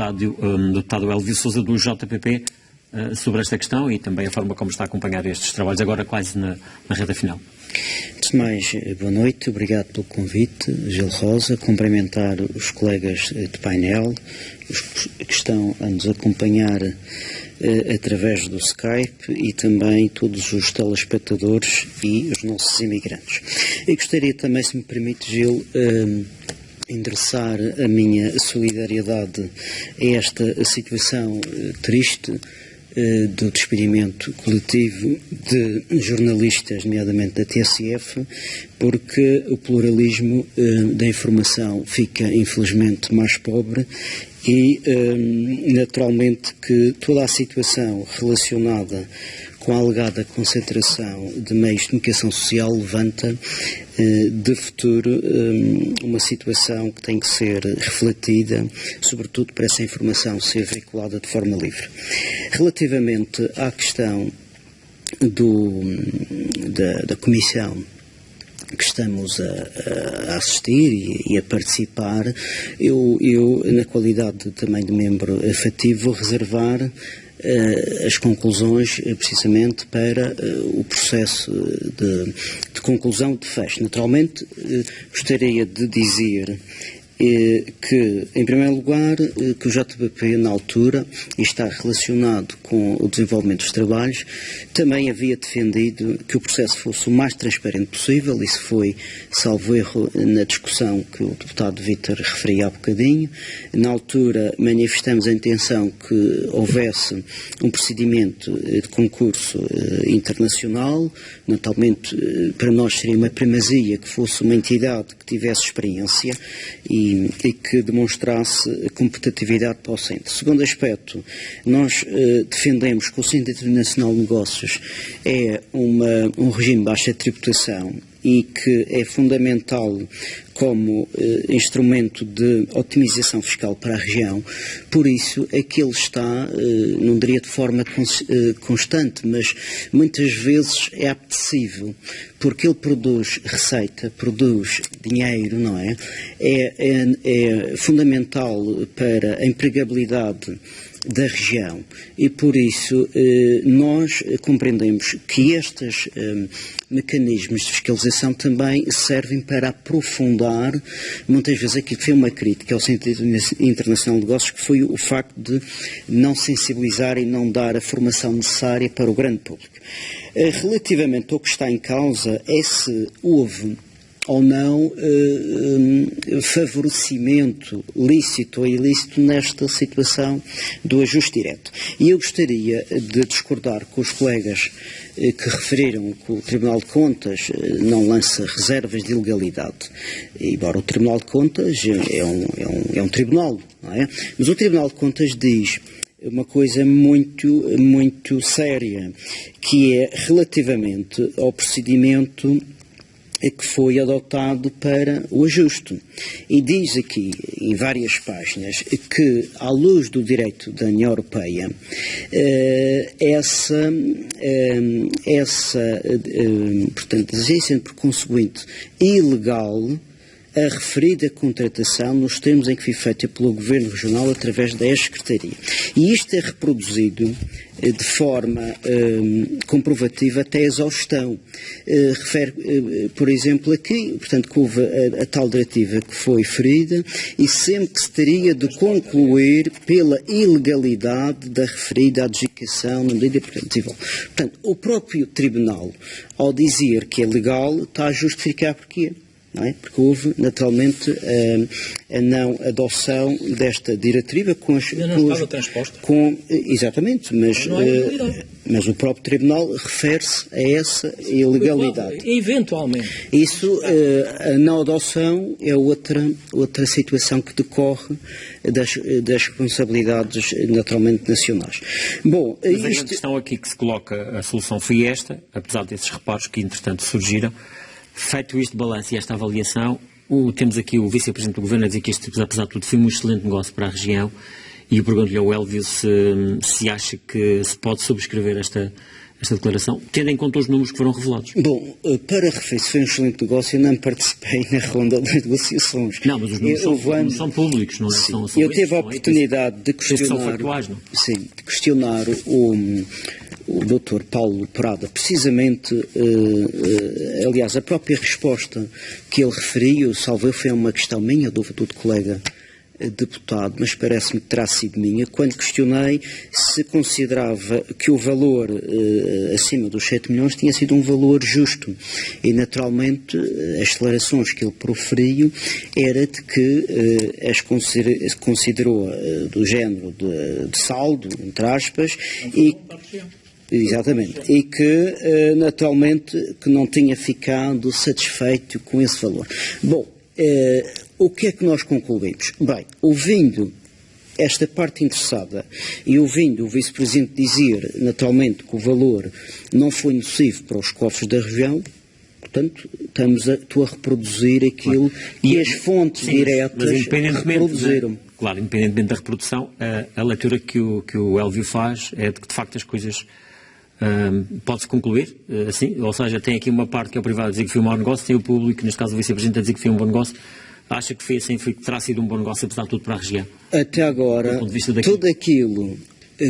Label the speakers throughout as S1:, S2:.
S1: deputado Elvio Sousa do JPP sobre esta questão e também a forma como está a acompanhar estes trabalhos, agora quase na reta final.
S2: Antes de mais, boa noite, obrigado pelo convite, Gil Rosa, cumprimentar os colegas de painel, os que estão a nos acompanhar através do Skype e também todos os telespectadores e os nossos imigrantes. Eu gostaria também, se me permite, Gil, endereçar a minha solidariedade a esta situação triste do despedimento coletivo de jornalistas, nomeadamente da TSF, porque o pluralismo da informação fica, infelizmente, mais pobre e, naturalmente, que toda a situação relacionada com a alegada concentração de meios de comunicação social levanta de futuro uma situação que tem que ser refletida, sobretudo para essa informação ser veiculada de forma livre. Relativamente à questão da comissão que estamos a assistir e a participar, eu, na qualidade também de membro efetivo, vou reservar as conclusões precisamente para o processo de conclusão de fecho. Naturalmente, gostaria de dizer que, em primeiro lugar, que o JPP, na altura, e está relacionado com o desenvolvimento dos trabalhos, também havia defendido que o processo fosse o mais transparente possível. Isso foi, salvo erro, na discussão que o deputado Vítor referia há bocadinho. Na altura, manifestamos a intenção que houvesse um procedimento de concurso internacional. Naturalmente, para nós seria uma primazia que fosse uma entidade que tivesse experiência e que demonstrasse competitividade para o centro. Segundo aspecto, nós defendemos que o Centro Internacional de Negócios é um regime de baixa tributação e que é fundamental como instrumento de otimização fiscal para a região. Por isso, aquilo está, não diria de forma constante, mas muitas vezes é apetecível, porque ele produz receita, produz dinheiro, não é? É fundamental para a empregabilidade da região e, por isso, nós compreendemos que estes mecanismos de fiscalização também servem para aprofundar, muitas vezes, aquilo que foi uma crítica ao Centro Internacional de Negócios, que foi o facto de não sensibilizar e não dar a formação necessária para o grande público. Relativamente ao que está em causa é se houve ou não favorecimento lícito ou ilícito nesta situação do ajuste direto. E eu gostaria de discordar com os colegas que referiram que o Tribunal de Contas não lança reservas de ilegalidade. Embora o Tribunal de Contas é um tribunal, não é? Mas o Tribunal de Contas diz uma coisa muito séria, que é relativamente ao procedimento que foi adotado para o ajuste. E diz aqui, em várias páginas, que, à luz do direito da União Europeia, portanto, sendo por conseguinte ilegal a referida contratação nos termos em que foi feita pelo Governo Regional através da Secretaria. E isto é reproduzido de forma comprovativa até a exaustão. Refere, por exemplo, aqui, portanto, que houve a tal diretiva que foi ferida e sempre que se teria de concluir pela ilegalidade da referida adjudicação na medida preventiva. Portanto, o próprio Tribunal, ao dizer que é legal, está a justificar porquê. Não é? Porque houve, naturalmente, a não adoção desta diretiva com as...
S3: não estava transposta.
S2: Exatamente, mas o próprio Tribunal refere-se a essa ilegalidade.
S3: Eventualmente.
S2: Isso, a não adoção é outra situação que decorre das responsabilidades naturalmente nacionais. Bom,
S1: mas a grande questão aqui que se coloca, a solução foi esta, apesar desses reparos que, entretanto, surgiram. Feito este balanço e esta avaliação, temos aqui o Vice-Presidente do Governo a dizer que este, apesar de tudo, foi um excelente negócio para a região, e eu pergunto-lhe ao Elvio se acha que se pode subscrever esta esta declaração, tendo em conta os números que foram revelados.
S2: Bom, para referir se foi um excelente negócio, eu não participei na ronda das negociaças.
S1: Não, mas os números são públicos, não é? São
S2: eu tive a oportunidade de questionar, de questionar o Dr. Paulo Prada, precisamente, aliás, a própria resposta que ele referiu, salvo foi uma questão minha, do colega deputado, mas parece-me que terá sido minha, quando questionei se considerava que o valor acima dos 7 milhões tinha sido um valor justo. E, naturalmente, as declarações que ele proferiu era de que as considerou do género de saldo, entre aspas, e exatamente. E que, naturalmente, que não tinha ficado satisfeito com esse valor. Bom, o que é que nós concluímos? Bem, ouvindo esta parte interessada e ouvindo o Vice-Presidente dizer, naturalmente, que o valor não foi nocivo para os cofres da região, portanto, estou a reproduzir aquilo que as fontes diretas reproduziram.
S1: Claro, independentemente da reprodução, a leitura que o Elvio faz é de que, de facto, as coisas pode-se concluir assim, ou seja, tem aqui uma parte que é o privado a dizer que foi um mau negócio, tem o público, neste caso o Vice-Presidente a dizer que foi um bom negócio. Acha que foi assim, terá sido um bom negócio, apesar de tudo, para a região?
S2: Até agora, tudo aquilo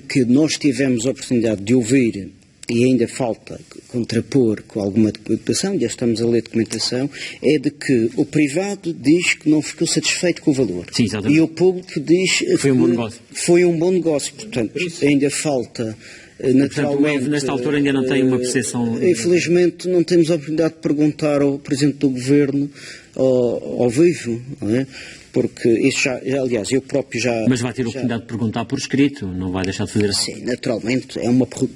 S2: que nós tivemos a oportunidade de ouvir e ainda falta contrapor com alguma documentação, já estamos a ler documentação, é de que o privado diz que não ficou satisfeito com o valor.
S1: Sim, exatamente.
S2: E o público diz que
S1: foi um bom negócio.
S2: Foi um bom negócio. Portanto, ainda falta... Naturalmente,
S1: portanto, nesta altura ainda não tem uma percepção...
S2: Infelizmente não temos a oportunidade de perguntar ao Presidente do Governo ao vivo, não é? Porque isso já, aliás, eu próprio já...
S1: Mas vai ter a oportunidade de perguntar por escrito, não vai deixar de fazer assim?
S2: Sim, naturalmente,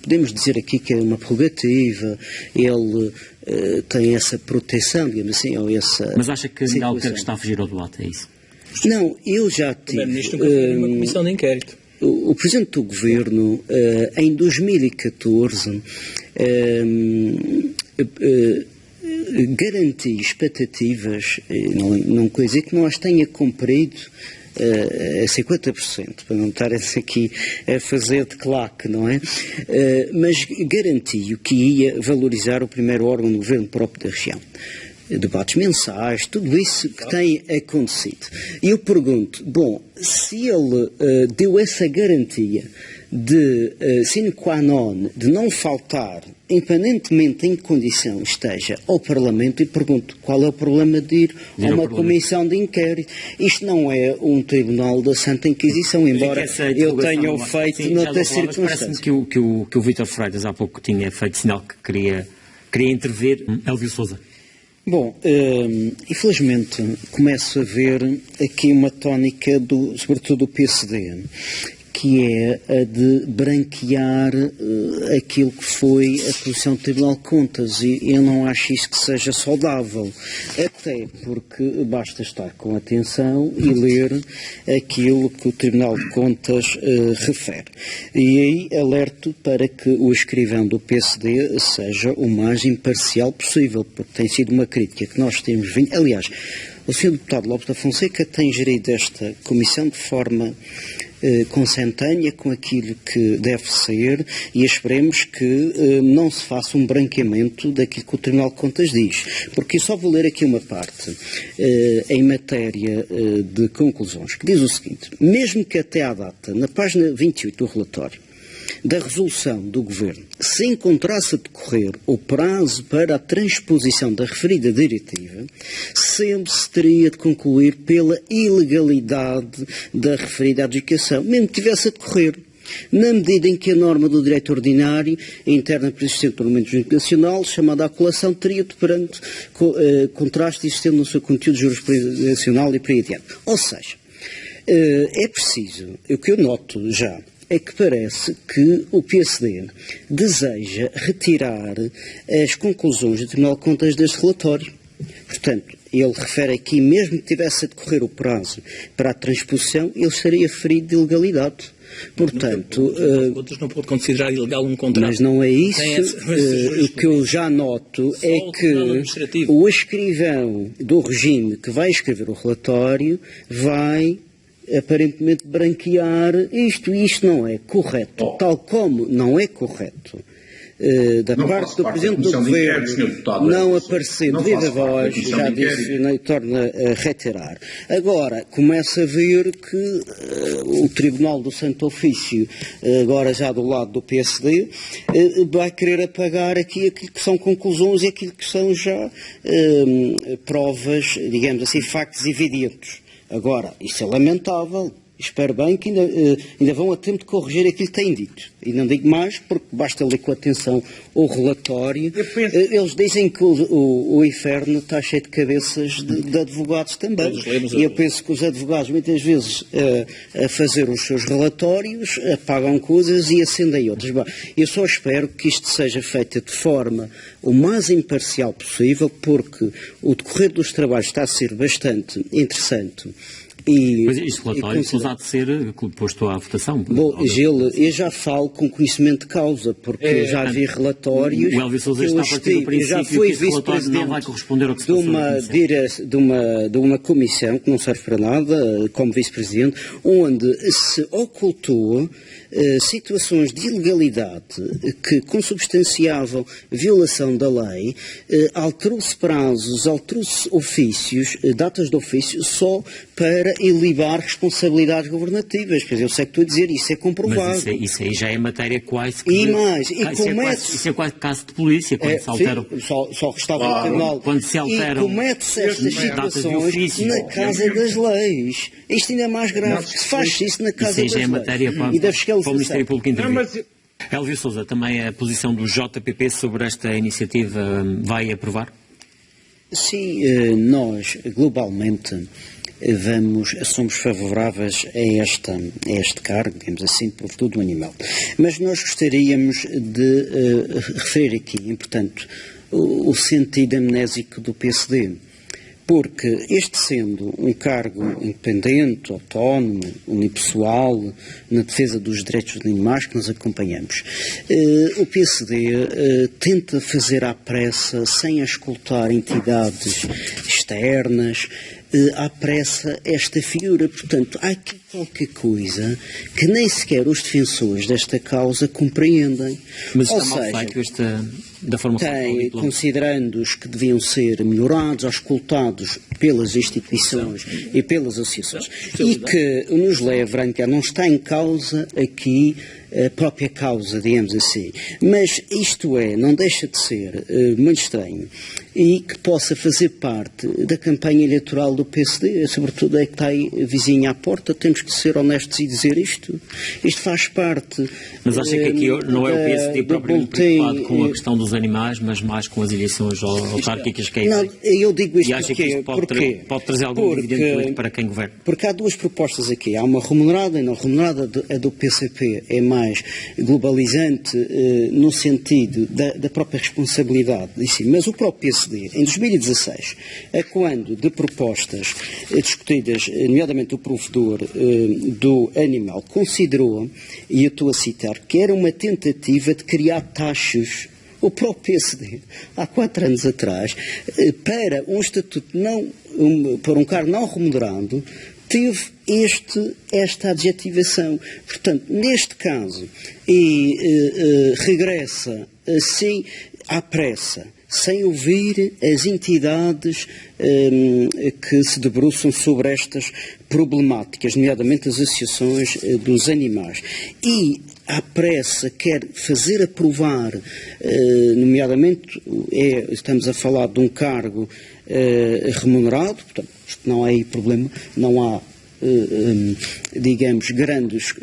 S2: podemos dizer aqui que é uma prerrogativa, ele tem essa proteção, digamos assim, ou essa...
S1: Mas acha que ainda que está a fugir ao debate, é isso?
S2: Não, eu já tive...
S3: O Primeiro-Ministro nunca foi uma comissão de inquérito.
S2: O Presidente do Governo, em 2014, garantiu expectativas, não quer dizer que não as tenha cumprido a 50%, para não estar aqui a fazer de claque, não é? Mas garantiu que ia valorizar o primeiro órgão do Governo próprio da região. Debates mensais, tudo isso que tem acontecido. E eu pergunto, bom, se ele deu essa garantia de sine qua non, de não faltar, independentemente em que condição esteja, ao Parlamento, e pergunto, qual é o problema de ir a uma comissão de inquérito? Isto não é um tribunal da Santa Inquisição, embora eu tenha o feito noutras circunstâncias.
S1: Parece-me que o Vítor Freitas há pouco tinha feito sinal que queria intervir. Elvio Sousa.
S2: Bom, infelizmente começo a ver aqui uma tónica, sobretudo do PSD, que é a de branquear aquilo que foi a posição do Tribunal de Contas, e eu não acho isso que seja saudável, até porque basta estar com atenção e ler aquilo que o Tribunal de Contas refere. E aí alerto para que o escrivão do PSD seja o mais imparcial possível, porque tem sido uma crítica que nós temos vindo. Aliás, o Sr. Deputado Lopes da Fonseca tem gerido esta comissão de forma consentânea com aquilo que deve ser, e esperemos que não se faça um branqueamento daquilo que o Tribunal de Contas diz. Porque só vou ler aqui uma parte em matéria de conclusões, que diz o seguinte: mesmo que até à data, na página 28 do relatório, da resolução do Governo, se encontrasse a decorrer o prazo para a transposição da referida diretiva, sempre se teria de concluir pela ilegalidade da referida adjudicação, mesmo que tivesse a decorrer, na medida em que a norma do direito ordinário interna persistente do Ordenamento Jurídico Nacional, chamada acolação, teria perante contraste existente no seu conteúdo jurisprudencial e por aí adiante. Ou seja, é preciso, o que eu noto já, é que parece que o PSD deseja retirar as conclusões do Tribunal de Contas deste relatório. Portanto, ele refere aqui, mesmo que tivesse a decorrer o prazo para a transposição, ele estaria ferido de ilegalidade. Portanto,
S3: Contas não pode considerar ilegal um contrato.
S2: Mas não é isso. O que eu já noto é que o escrivão do regime que vai escrever o relatório vai aparentemente branquear isto, e isto não é correto, tal como não é correto da
S4: Não
S2: parte
S4: faço
S2: do
S4: parte da
S2: Presidente do
S4: Comissão de Inquérito, Sr.
S2: Governo
S4: Deputado,
S2: não
S4: isso.
S2: aparecendo
S4: Não
S2: de viva
S4: faço parte da
S2: voz,
S4: Comissão
S2: já
S4: de
S2: disse,
S4: Inquérito.
S2: e torna a reiterar. Agora, começa a ver que o Tribunal do Santo Ofício, agora já do lado do PSD, vai querer apagar aqui aquilo que são conclusões e aquilo que são já provas, digamos assim, factos evidentes. Agora, isso é lamentável. Espero bem que ainda vão a tempo de corrigir aquilo que têm dito. E não digo mais, porque basta ler com atenção o relatório. Eles dizem que o inferno está cheio de cabeças de advogados também. E eu penso que os advogados, muitas vezes, a fazer os seus relatórios, apagam coisas e acendem outras. Bom, eu só espero que isto seja feito de forma o mais imparcial possível, porque o decorrer dos trabalhos está a ser bastante interessante.
S1: Mas este relatório há de ser posto à votação.
S2: Bom, Gil, eu já falo com conhecimento de causa, porque já vi relatórios.
S1: O Elvis Sousa está a partir do princípio que este relatório não vai corresponder ao que se passou
S2: de uma comissão que não serve para nada, como vice-presidente, onde se ocultou situações de ilegalidade que consubstanciavam violação da lei, alterou-se prazos, alterou-se ofícios, datas de ofício, só para ilibar responsabilidades governativas. Quer dizer, eu sei que estou a dizer, isso é comprovado.
S1: Mas isso aí já é matéria quase que...
S2: E mais,
S1: isso é quase caso de polícia, quando se altera...
S2: Só restava o tribunal.
S1: Quando se alteram...
S2: E comete-se estas situações na Casa das Leis. Isto ainda é mais grave, que se faz isso na Casa das Leis.
S1: Isso aí já é matéria
S2: e da fiscalização.
S1: para o Ministério Público intervir. Elvis Sousa, também a posição do JPP sobre esta iniciativa vai aprovar?
S2: Sim, nós, globalmente, somos favoráveis a este cargo, digamos assim, por todo o animal. Mas nós gostaríamos de referir aqui, portanto, o sentido amnésico do PSD. Porque este sendo um cargo independente, autónomo, unipessoal, na defesa dos direitos dos animais que nós acompanhamos, o PSD tenta fazer à pressa, sem escutar entidades externas, à pressa esta figura. Portanto, há aqui qualquer coisa que nem sequer os defensores desta causa compreendem.
S1: Mas está mal feito da forma
S2: como considerando-os que deviam ser melhorados, auscultados pelas instituições e pelas associações. E que nos leva a não está em causa aqui a própria causa, digamos assim. Mas isto não deixa de ser muito estranho e que possa fazer parte da campanha eleitoral do PSD, sobretudo é que está aí vizinha à porta, temos que ser honestos e dizer isto. Isto faz parte.
S1: Mas acha que aqui não é o PSD propriamente preocupado com a questão dos animais, mas mais com as eleições autárquicas que
S2: Não, eu digo isto
S1: porque pode trazer algum dividendo político para quem governa?
S2: Porque há duas propostas aqui. Há uma remunerada e não remunerada. A do PCP é mais globalizante no sentido da própria responsabilidade. Mas o próprio PSD, em 2016, quando de propostas discutidas, nomeadamente o provedor do animal, considerou, e eu estou a citar, que era uma tentativa de criar taxas. O próprio PSD, há 4 anos atrás, para um estatuto para um cargo não remunerado, teve esta adjetivação. Portanto, neste caso, regressa assim à pressa, sem ouvir as entidades que se debruçam sobre estas problemáticas, nomeadamente as associações dos animais. E à pressa quer fazer aprovar, nomeadamente, estamos a falar de um cargo remunerado, portanto, não há aí problema, não há digamos, grandes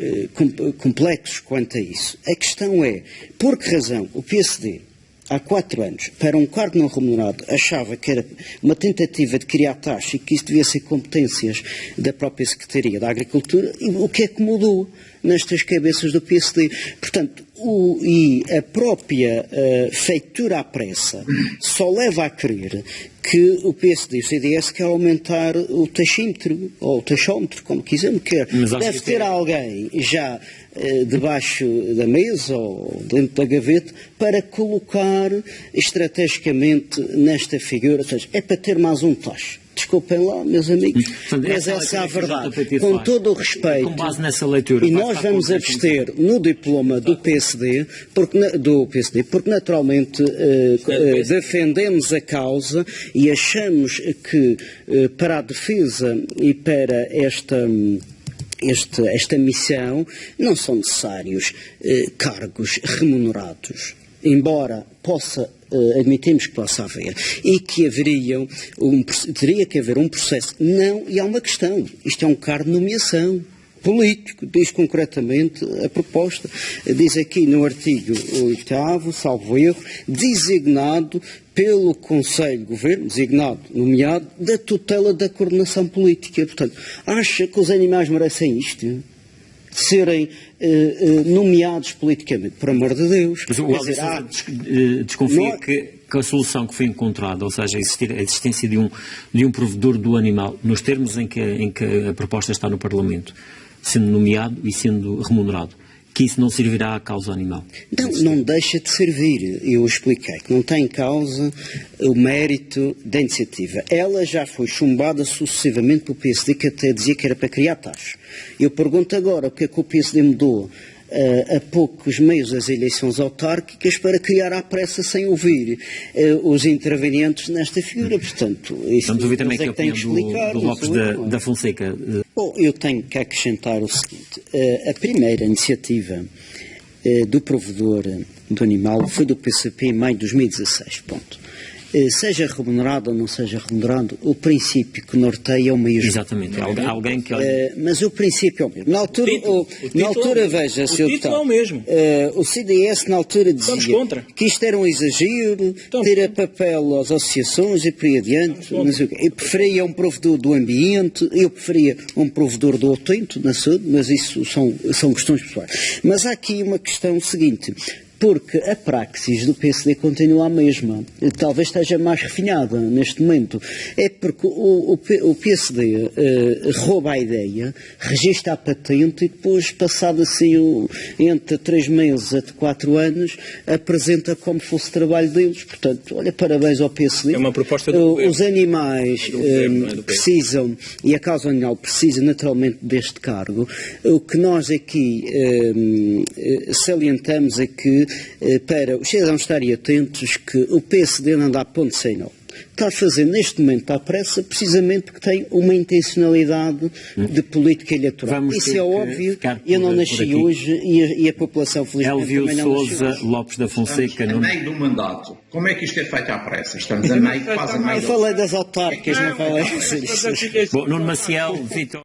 S2: complexos quanto a isso. A questão é, por que razão o PSD, há 4 anos, para um cargo não remunerado, achava que era uma tentativa de criar taxa e que isso devia ser competências da própria Secretaria da Agricultura, e o que é que mudou nestas cabeças do PSD? Portanto, a própria feitura à pressa só leva a crer que o PSD e o CDS quer aumentar o taxímetro, ou o taxómetro, como quisermos, deve ter alguém já debaixo da mesa ou dentro da gaveta para colocar estrategicamente nesta figura, ou seja, é para ter mais um taxa. desculpem lá, meus amigos,
S1: Portanto,
S2: mas
S1: essa
S2: essa é a
S1: leitura que o
S2: verdade.
S1: JPT
S2: Com
S1: faz.
S2: todo o respeito.
S1: Com base nessa leitura,
S2: E
S1: vai
S2: nós
S1: estar
S2: vamos
S1: contra
S2: abster no diploma do PSD, porque naturalmente defendemos a causa e achamos que para a defesa e para esta missão não são necessários cargos remunerados, embora admitimos que possa haver, e que teria que haver um processo. Não, e há uma questão, isto é um cargo de nomeação político, diz concretamente a proposta, diz aqui no artigo 8º, salvo erro, designado pelo Conselho de Governo, nomeado, da tutela da coordenação política. Portanto, acha que os animais merecem isto? Serem nomeados politicamente, por amor de Deus.
S1: Mas o Helder Sousa desconfia que a solução que foi encontrada, ou seja, a existência de um provedor do animal, nos termos em que a proposta está no Parlamento, sendo nomeado e sendo remunerado, que isso não servirá à causa animal.
S2: Não deixa de servir. Eu expliquei que não tem em causa o mérito da iniciativa. Ela já foi chumbada sucessivamente pelo PSD, que até dizia que era para criar taxas. Eu pergunto agora o que é que o PSD mudou a poucos meses das eleições autárquicas para criar à pressa, sem ouvir os intervenientes nesta figura. Portanto,
S1: vamos ouvir também aqui a opinião do Lopes da Fonseca.
S2: Bom, eu tenho que acrescentar o seguinte. A primeira iniciativa do provedor do animal foi do PCP em maio de 2016. Ponto. Seja remunerado ou não seja remunerado, o princípio que norteia é o meio justo.
S1: Exatamente, alguém que...
S2: mas o princípio é o mesmo. Na altura, veja, Sr. Deputado,
S3: é o mesmo.
S2: O CDS na altura dizia que isto era um exagero, ter a papel às associações e por aí adiante. Eu preferia um provedor do ambiente, eu preferia um provedor do utente na saúde, mas isso são questões pessoais. Mas há aqui uma questão seguinte. Porque a praxis do PSD continua a mesma. Talvez esteja mais refinada neste momento. É porque o PSD rouba a ideia, registra a patente e depois, passado assim entre 3 meses a 4 anos, apresenta como fosse trabalho deles. Portanto, olha, parabéns ao PSD.
S3: É uma proposta do governo.
S2: Os animais precisam, e a causa animal precisa naturalmente deste cargo. O que nós aqui salientamos é que para os cidadãos estarem atentos que o PSD não dá ponto sem nó. Está a fazer neste momento à pressa precisamente porque tem uma intencionalidade de política eleitoral. Isso é óbvio, eu não nasci hoje e a população felizmente também não nasceu
S1: Sousa, Lopes da Fonseca...
S4: Estamos a meio do mandato. Como é que isto é feito à pressa? Estamos a meio, quase a meio...
S2: Eu falei das autárquicas, não falei disso.
S1: Bom, Nuno Maciel, Vitor...